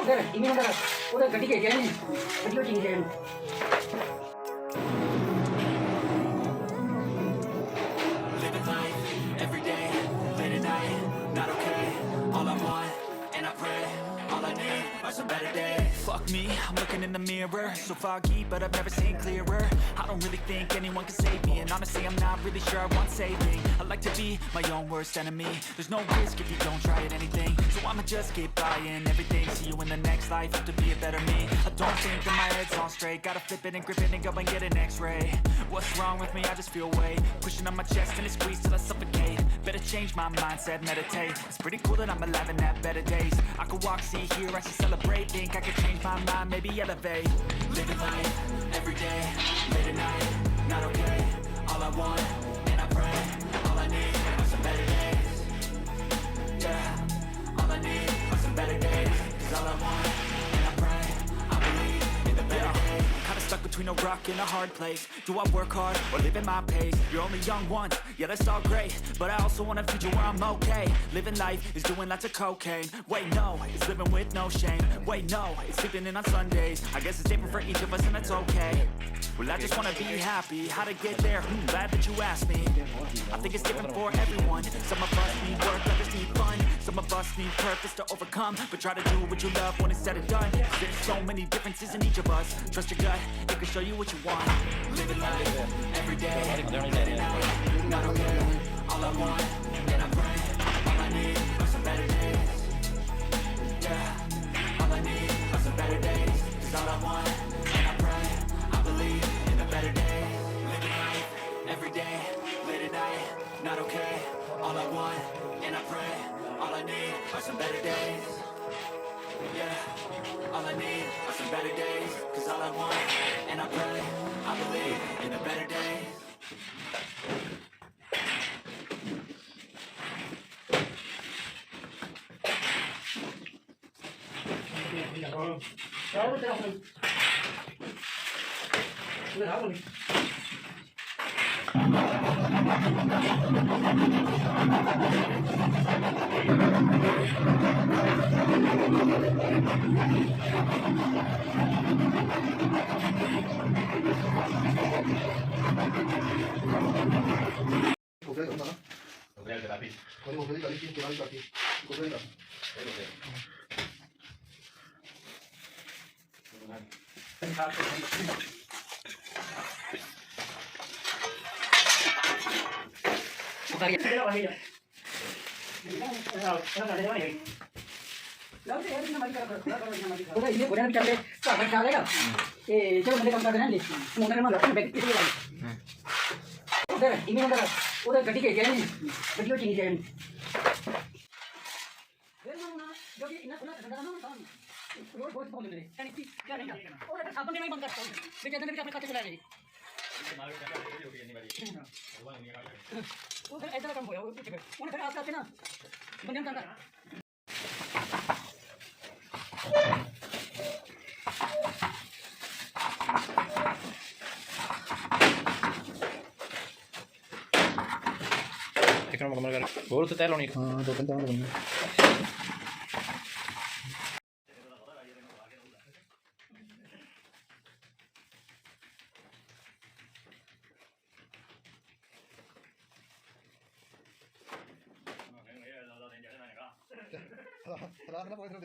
उधर TV number उधर गड्डी के क्या नहीं वीडियो चीज है Living life every day, late at night, not okay. All I want, and I pray, all I need are some better days. Fuck me, I'm looking in the mirror, so foggy, but I've never seen clearer. I don't really think anyone can save me, and honestly, I'm not really sure I want saving. I like to be my own worst enemy. There's no risk if you don't try at anything, so I'ma just keep buying everything. See you in the next life, have to be a better me. I don't think that my head's on straight, gotta flip it and grip it and go and get an x-ray. What's wrong with me? I just feel weight pushing on my chest and it squeezes till I suffocate. Better change my mindset, meditate. It's pretty cool that I'm alive and have better days. I could walk, see, hear, actually celebrate. Think I could change my mind, maybe elevate. Living life, every day, late at night, not okay. All I want, and I pray, all I need are some better days. Yeah, all I need are some better days. 'Cause all I want, and I pray, I believe in the better days. Kinda stuck between a rock and a hard place. Do I work hard or live at my pace? You're only young once, yeah that's all great, but I also want a future where I'm okay. Living life is doing lots of cocaine. Wait no, it's living with no shame. Wait no, it's sleeping in on Sundays. I guess it's different for each of us and that's okay. Well I just wanna be happy, how to get there? Glad that you asked me. I think it's different for everyone. Some of us need work, others need fun. Some of us need purpose to overcome, but try to do what you love when it's said and done. There's so many differences in each of us. Trust your gut, it can show you what you want. Living life every day, not okay. All I want, and I pray, all I need are some better days. Yeah, all I need are some better days. 'Cause all I want, and I pray, I believe in a better day. Living life every day, late at night, not okay. All I want, and I pray, all I need are some better days. Yeah, all I need are some better days. 'Cause all I want, and I pray, I believe in a better day. उधर ये बोला चल रहे सागर खा लेगा ये चलो मुझे कम कर देना ले मोटर में रखना बैग कितनी लगी उधर टीवी नंबर उधर गड्डी के क्या नहीं वीडियो चीज है जो कि इतना सुना ठंडा ना रोड बहुत बोल रहे यानी कि क्या नहीं और अगर साबुन नहीं बंद करता हूं बेटे अंदर भी अपने खाते चला रहे उधर ऐसा काम होया उन्हें फिर आसपास ना बंद कर Tekrar bakalım arkadaşlar. Doğru tutar onu. हां दो घंटे में Salah na po ito.